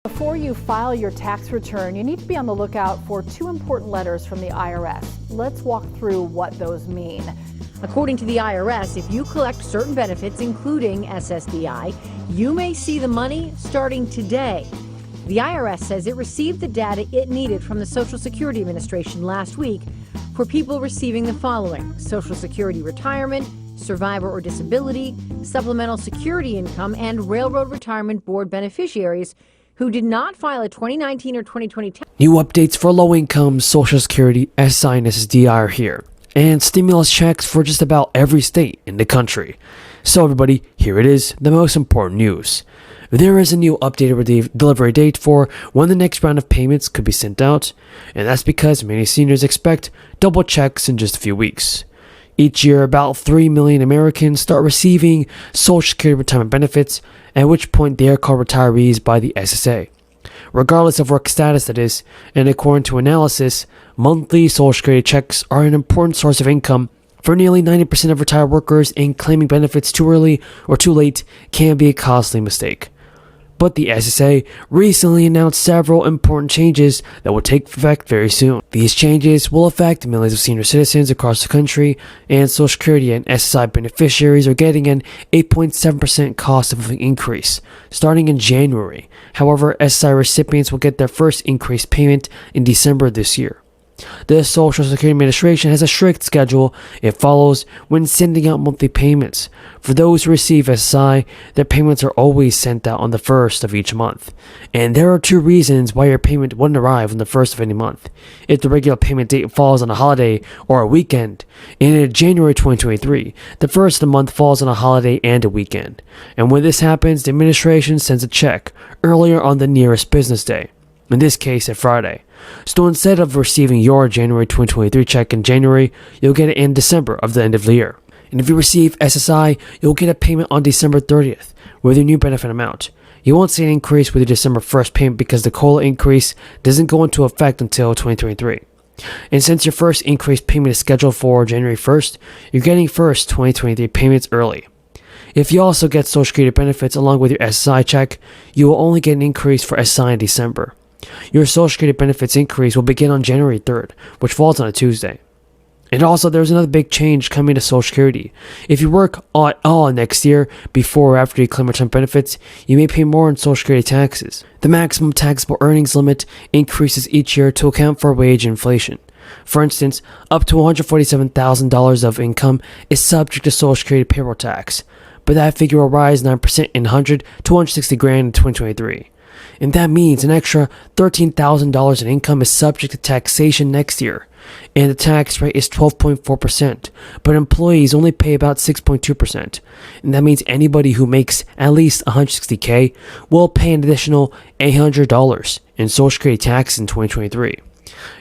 Before you file your tax return, you need to be on the lookout for two important letters from the IRS. Let's walk through what those mean. According to the IRS, if you collect certain benefits, including SSDI, you may see the money starting today. The IRS says it received the data it needed from the Social Security Administration last week for people receiving the following: Social Security retirement, survivor or disability, supplemental security income, and Railroad Retirement Board beneficiaries who did not file a 2019 or 2020 tax. New updates for low-income Social Security, SSI, and SSDI are here, and stimulus checks for just about every state in the country. So everybody, here it is, the most important news. There is a new updated delivery date for when the next round of payments could be sent out, and that's because many seniors expect double checks in just a few weeks. Each year, about 3 million Americans start receiving Social Security retirement benefits, at which point they are called retirees by the SSA. Regardless of work status that is, and according to analysis, monthly Social Security checks are an important source of income for nearly 90% of retired workers, and claiming benefits too early or too late can be a costly mistake. But the SSA recently announced several important changes that will take effect very soon. These changes will affect millions of senior citizens across the country, and Social Security and SSI beneficiaries are getting an 8.7% cost of living increase starting in January. However, SSI recipients will get their first increased payment in December this year. The Social Security Administration has a strict schedule it follows when sending out monthly payments. For those who receive SSI, their payments are always sent out on the first of each month. And there are two reasons why your payment wouldn't arrive on the first of any month: if the regular payment date falls on a holiday or a weekend. And in January 2023, the first of the month falls on a holiday and a weekend. And when this happens, the administration sends a check earlier on the nearest business day, in this case at Friday. So instead of receiving your January 2023 check in January, you'll get it in December of the end of the year. And if you receive SSI, you'll get a payment on December 30th with your new benefit amount. You won't see an increase with your December 1st payment because the COLA increase doesn't go into effect until 2023. And since your first increased payment is scheduled for January 1st, you're getting first 2023 payments early. If you also get Social Security benefits along with your SSI check, you will only get an increase for SSI in December. Your Social Security benefits increase will begin on January 3rd, which falls on a Tuesday. And also, there's another big change coming to Social Security. If you work at all next year, before or after you claim retirement benefits, you may pay more in Social Security taxes. The maximum taxable earnings limit increases each year to account for wage inflation. For instance, up to $147,000 of income is subject to Social Security payroll tax, but that figure will rise 9% in $100 to $160,000 in 2023. And that means an extra $13,000 in income is subject to taxation next year, and the tax rate is 12.4%, but employees only pay about 6.2%. And that means anybody who makes at least $160K will pay an additional $800 in Social Security tax in 2023.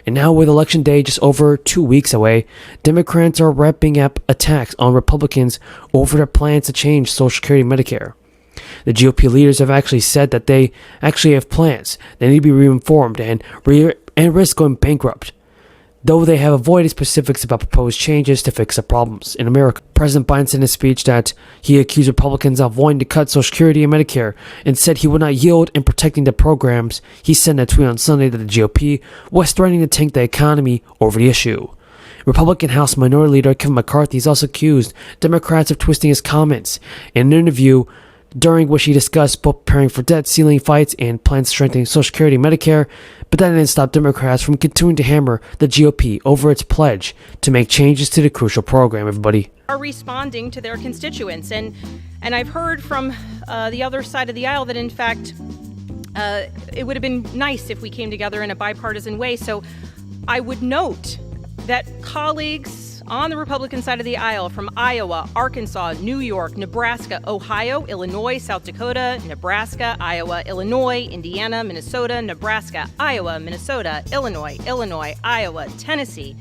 And now, with Election Day just over 2 weeks away, Democrats are ramping up attacks on Republicans over their plans to change Social Security and Medicare. The GOP leaders have actually said that they actually have plans. They need to be reformed and risk going bankrupt, though they have avoided specifics about proposed changes to fix the problems in America. President Biden said in a speech that he accused Republicans of wanting to cut Social Security and Medicare and said he would not yield in protecting the programs. He said in a tweet on Sunday that the GOP was threatening to tank the economy over the issue. Republican House Minority Leader Kevin McCarthy has also accused Democrats of twisting his comments in an interview during which he discussed both preparing for debt ceiling fights and plans to strengthen Social Security and Medicare, but that didn't stop Democrats from continuing to hammer the GOP over its pledge to make changes to the crucial program. Everybody are responding to their constituents, and I've heard from the other side of the aisle that in fact it would have been nice if we came together in a bipartisan way. So I would note that colleagues on the Republican side of the aisle from Iowa, Arkansas, New York, Nebraska, Ohio, Illinois, South Dakota, Nebraska, Iowa, Illinois, Indiana, Minnesota, Nebraska, Iowa, Minnesota, Illinois, Iowa, Tennessee.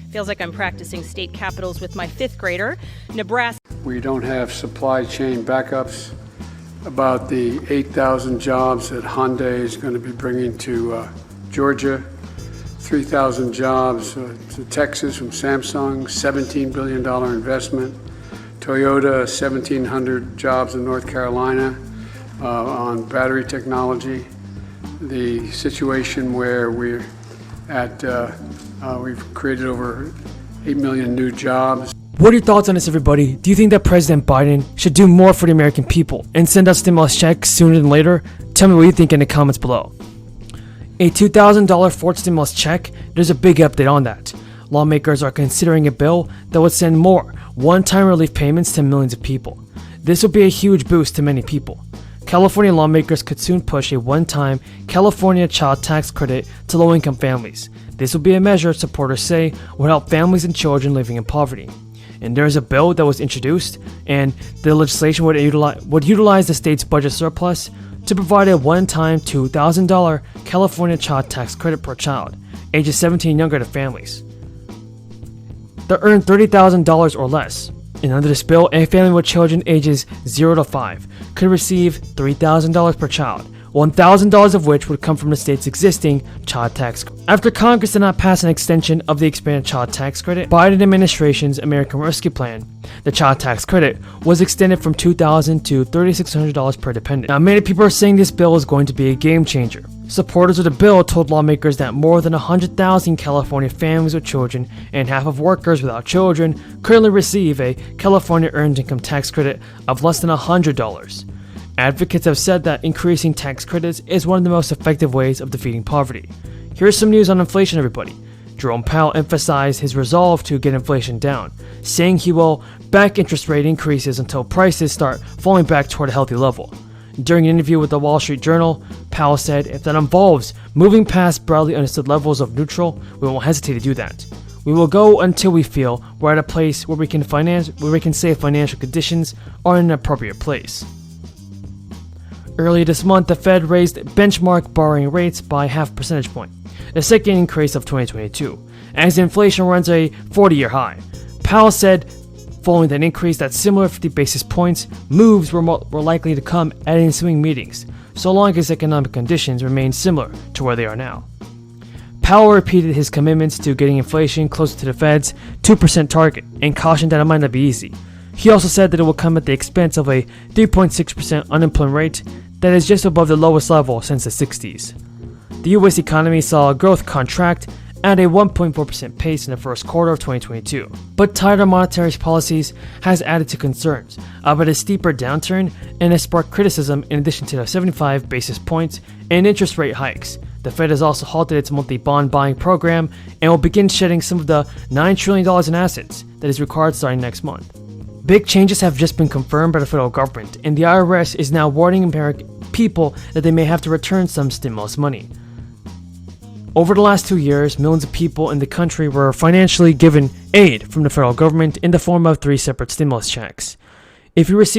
Feels like I'm practicing state capitals with my fifth grader. Nebraska. We don't have supply chain backups. About the 8,000 jobs that Hyundai is going to be bringing to Georgia. 3,000 jobs to Texas from Samsung, $17 billion investment. Toyota, 1,700 jobs in North Carolina on battery technology. the situation where we've created over 8 million new jobs. What are your thoughts on this, everybody? Do you think that President Biden should do more for the American people and send out stimulus checks sooner than later? Tell me what you think in the comments below. A $2,000 fourth stimulus check, there's a big update on that. Lawmakers are considering a bill that would send more one-time relief payments to millions of people. This will be a huge boost to many people. California lawmakers could soon push a one-time California child tax credit to low-income families. This will be a measure supporters say will help families and children living in poverty. And there is a bill that was introduced, and the legislation would utilize the state's budget surplus to provide a one-time $2,000 California child tax credit per child, ages 17 and younger to families that earn $30,000 or less. And under this bill, a family with children ages 0 to 5 could receive $3,000 per child, $1,000 of which would come from the state's existing child tax. After Congress did not pass an extension of the expanded child tax credit, Biden administration's American Rescue Plan, the child tax credit was extended from $2,000 to $3,600 per dependent. Now, many people are saying this bill is going to be a game changer. Supporters of the bill told lawmakers that more than 100,000 California families with children and half of workers without children currently receive a California earned income tax credit of less than $100. Advocates have said that increasing tax credits is one of the most effective ways of defeating poverty. Here's some news on inflation, everybody. Jerome Powell emphasized his resolve to get inflation down, saying he will back interest rate increases until prices start falling back toward a healthy level. During an interview with the Wall Street Journal, Powell said if that involves moving past broadly understood levels of neutral, we won't hesitate to do that. We will go until we feel we're at a place where we can say financial conditions are in an appropriate place. Earlier this month, the Fed raised benchmark borrowing rates by half a percentage point, the second increase of 2022, as inflation runs a 40-year high. Powell said following that increase that similar 50 basis points moves were likely to come at ensuing meetings, so long as economic conditions remain similar to where they are now. Powell repeated his commitments to getting inflation closer to the Fed's 2% target and cautioned that it might not be easy. He also said that it will come at the expense of a 3.6% unemployment rate that is just above the lowest level since the 60s. The U.S. economy saw growth contract at a 1.4% pace in the first quarter of 2022, but tighter monetary policies has added to concerns about a steeper downturn and has sparked criticism. In addition to the 75 basis points in interest rate hikes, the Fed has also halted its monthly bond buying program and will begin shedding some of the $9 trillion in assets that is required starting next month. Big changes have just been confirmed by the federal government, and the IRS is now warning American people that they may have to return some stimulus money. Over the last 2 years, millions of people in the country were financially given aid from the federal government in the form of 3 separate stimulus checks. If you receive